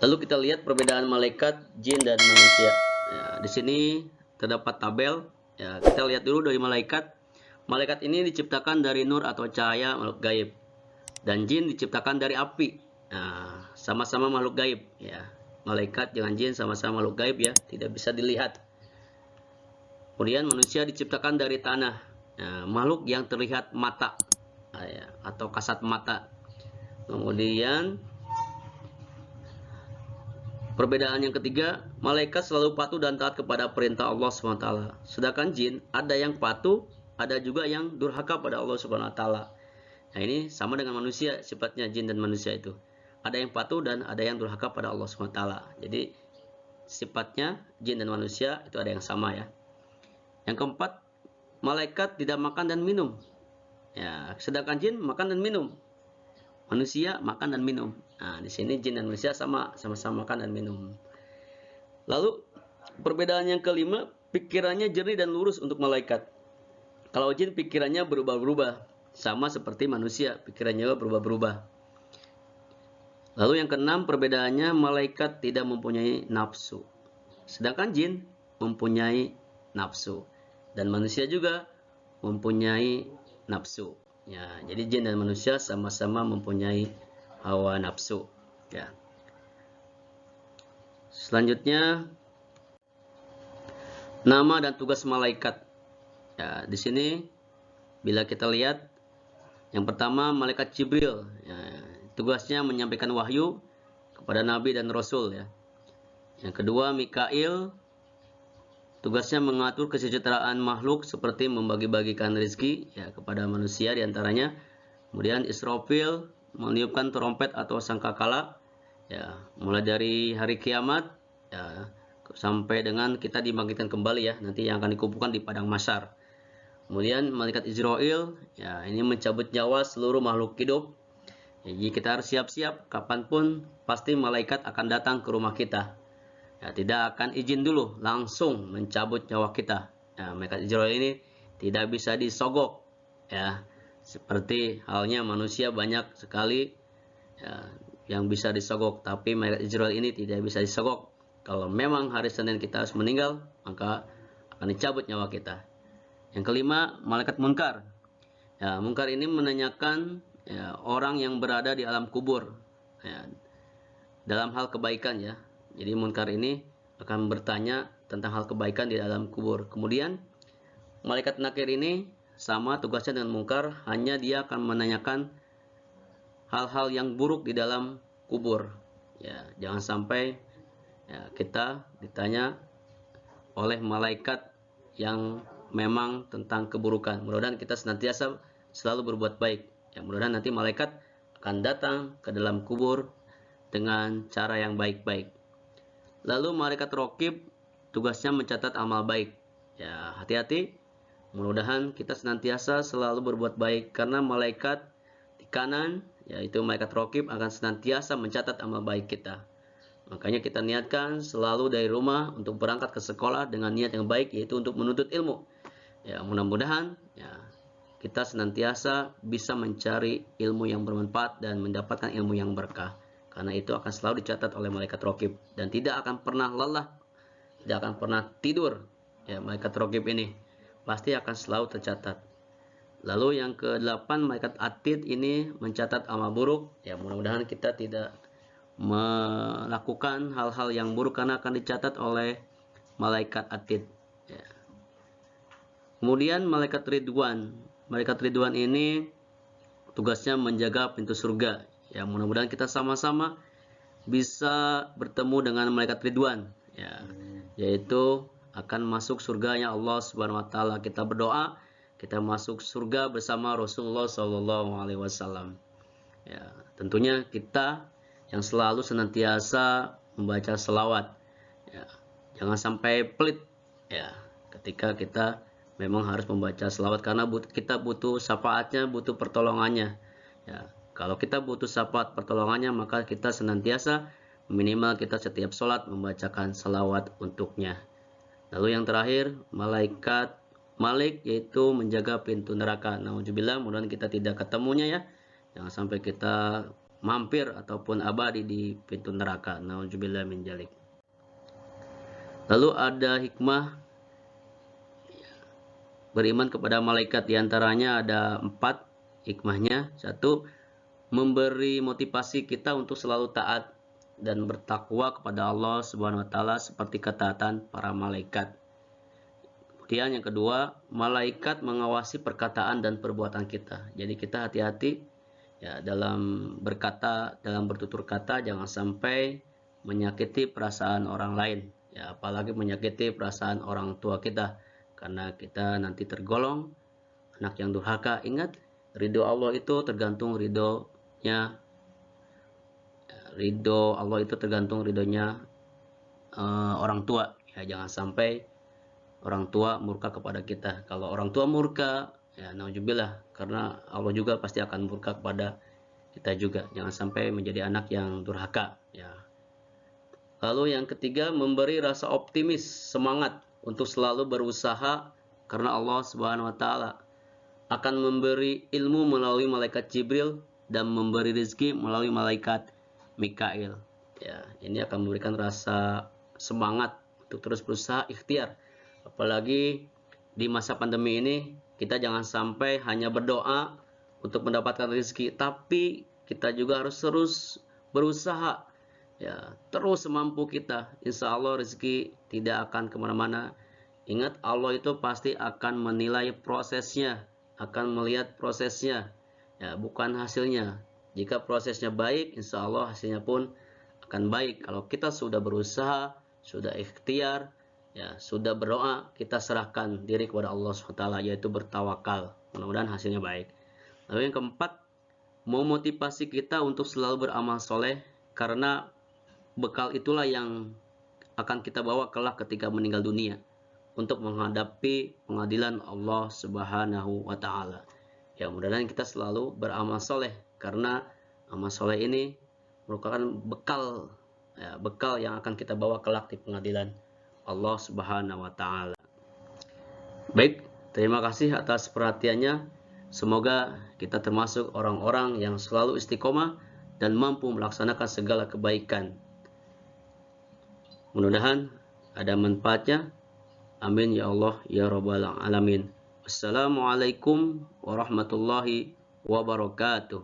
Lalu kita lihat perbedaan malaikat, jin, dan manusia. Ya, di sini terdapat tabel. Ya, kita lihat dulu dari malaikat. Malaikat ini diciptakan dari nur atau cahaya makhluk gaib, dan jin diciptakan dari api. Nah, sama-sama makhluk gaib. Ya, malaikat dengan jin sama-sama makhluk gaib ya, tidak bisa dilihat. Kemudian manusia diciptakan dari tanah. Nah, makhluk yang terlihat mata ya, atau kasat mata. Kemudian perbedaan yang ketiga, malaikat selalu patuh dan taat kepada perintah Allah SWT. Sedangkan jin, ada yang patuh, ada juga yang durhaka pada Allah SWT. Nah, ini sama dengan manusia, sifatnya jin dan manusia itu. Ada yang patuh dan ada yang durhaka pada Allah SWT. Jadi, sifatnya jin dan manusia itu ada yang sama ya. Yang keempat, malaikat tidak makan dan minum. Ya, sedangkan jin makan dan minum. Manusia makan dan minum. Nah, di sini jin dan manusia sama-sama makan dan minum. Lalu perbedaan yang kelima, pikirannya jernih dan lurus untuk malaikat. Kalau jin pikirannya berubah-ubah, sama seperti manusia, pikirannya berubah-ubah. Lalu yang keenam, perbedaannya malaikat tidak mempunyai nafsu, sedangkan jin mempunyai nafsu, dan manusia juga mempunyai nafsu. Ya, jadi jin dan manusia sama-sama mempunyai hawa nafsu. Ya. Selanjutnya, nama dan tugas malaikat. Ya, di sini bila kita lihat, yang pertama malaikat Jibril. Ya, tugasnya menyampaikan wahyu kepada Nabi dan Rasul. Ya. Yang kedua Mikail, tugasnya mengatur kesejahteraan makhluk seperti membagi-bagikan rezeki ya, kepada manusia diantaranya. Kemudian Israfil meniupkan trompet atau sangkakala ya, mulai dari hari kiamat ya, sampai dengan kita dibangkitkan kembali ya, nanti yang akan dikumpulkan di padang mahsyar. Kemudian malaikat Israel ya, ini mencabut nyawa seluruh makhluk hidup. Jadi kita harus siap-siap, kapanpun pasti malaikat akan datang ke rumah kita. Ya, tidak akan izin dulu, langsung mencabut nyawa kita. Ya, malaikat Israel ini tidak bisa disogok. Ya, seperti halnya manusia banyak sekali ya, yang bisa disogok, tapi malaikat Israel ini tidak bisa disogok. Kalau memang hari Senin kita harus meninggal, maka akan dicabut nyawa kita. Yang kelima, malaikat munkar. Ya, munkar ini menanyakan ya, orang yang berada di alam kubur. Ya, dalam hal kebaikan ya. Jadi munkar ini akan bertanya tentang hal kebaikan di dalam kubur. Kemudian malaikat nakir ini sama tugasnya dengan munkar, hanya dia akan menanyakan hal-hal yang buruk di dalam kubur. Ya, jangan sampai ya, kita ditanya oleh malaikat yang memang tentang keburukan. Mudah-mudahan kita senantiasa selalu berbuat baik. Ya, mudah-mudahan nanti malaikat akan datang ke dalam kubur dengan cara yang baik-baik. Lalu malaikat raqib tugasnya mencatat amal baik. Ya, hati-hati. Mudah-mudahan kita senantiasa selalu berbuat baik karena malaikat di kanan, yaitu malaikat raqib akan senantiasa mencatat amal baik kita. Makanya kita niatkan selalu dari rumah untuk berangkat ke sekolah dengan niat yang baik, yaitu untuk menuntut ilmu. Ya, mudah-mudahan ya, kita senantiasa bisa mencari ilmu yang bermanfaat dan mendapatkan ilmu yang berkah. Karena itu akan selalu dicatat oleh malaikat raqib dan tidak akan pernah lelah, tidak akan pernah tidur. Ya, malaikat raqib ini pasti akan selalu tercatat. Lalu yang ke-8, malaikat atid ini mencatat amal buruk. Ya, mudah-mudahan kita tidak melakukan hal-hal yang buruk karena akan dicatat oleh malaikat atid. Ya. Kemudian malaikat Ridwan. Malaikat Ridwan ini tugasnya menjaga pintu surga. Ya, mudah-mudahan kita sama-sama bisa bertemu dengan malaikat Ridwan. Ya, yaitu akan masuk surganya Allah Subhanahu wa taala. Kita berdoa kita masuk surga bersama Rasulullah sallallahu alaihi wasallam. Ya, tentunya kita yang selalu senantiasa membaca selawat. Ya, jangan sampai pelit ya ketika kita memang harus membaca selawat karena kita butuh syafaatnya, butuh pertolongannya. Ya, kalau kita butuh syafaat pertolongannya, maka kita senantiasa minimal kita setiap sholat membacakan selawat untuknya. Lalu yang terakhir, malaikat Malik, yaitu menjaga pintu neraka. Nauzubillah, mudah-mudahan kita tidak ketemunya ya. Jangan sampai kita mampir ataupun abadi di pintu neraka. Nauzubillah min dzalik. Lalu ada hikmah beriman kepada malaikat, diantaranya ada 4 hikmahnya. 1, memberi motivasi kita untuk selalu taat dan bertakwa kepada Allah Subhanahu wa taala seperti ketaatan para malaikat. Kemudian yang kedua, malaikat mengawasi perkataan dan perbuatan kita. Jadi kita hati-hati ya dalam berkata, dalam bertutur kata, jangan sampai menyakiti perasaan orang lain. Ya, apalagi menyakiti perasaan orang tua kita, karena kita nanti tergolong anak yang durhaka. Ingat, ridho Allah itu tergantung ridhonya. Ridho Allah itu tergantung ridhonya orang tua. Ya, jangan sampai orang tua murka kepada kita. Kalau orang tua murka, ya nauzubillah, karena Allah juga pasti akan murka kepada kita juga. Jangan sampai menjadi anak yang durhaka. Ya. Lalu yang ketiga, memberi rasa optimis, semangat untuk selalu berusaha karena Allah Subhanahu wa taala akan memberi ilmu melalui malaikat Jibril dan memberi rezeki melalui malaikat Mikail. Ya, ini akan memberikan rasa semangat untuk terus berusaha, ikhtiar. Apalagi di masa pandemi ini, kita jangan sampai hanya berdoa untuk mendapatkan rezeki, tapi kita juga harus terus berusaha. Ya, terus semampu kita. Insya Allah rezeki tidak akan kemana-mana. Ingat, Allah itu pasti akan menilai prosesnya, akan melihat prosesnya, ya, bukan hasilnya. Jika prosesnya baik, insya Allah hasilnya pun akan baik. Kalau kita sudah berusaha, sudah ikhtiar, ya, sudah berdoa, kita serahkan diri kepada Allah SWT, yaitu bertawakal. Mudah-mudahan hasilnya baik. Lalu yang keempat, memotivasi kita untuk selalu beramal soleh, karena bekal itulah yang akan kita bawa kelak ketika meninggal dunia untuk menghadapi pengadilan Allah Subhanahu wa taala. Ya, mudah-mudahan kita selalu beramal soleh, karena amal soleh ini merupakan bekal, ya, bekal yang akan kita bawa kelak di pengadilan Allah Subhanahu wa taala. Baik, terima kasih atas perhatiannya. Semoga kita termasuk orang-orang yang selalu istiqomah dan mampu melaksanakan segala kebaikan. Mudah-mudahan ada manfaatnya. Amin ya Allah ya Rabbal alamin. Wassalamualaikum warahmatullahi wabarakatuh.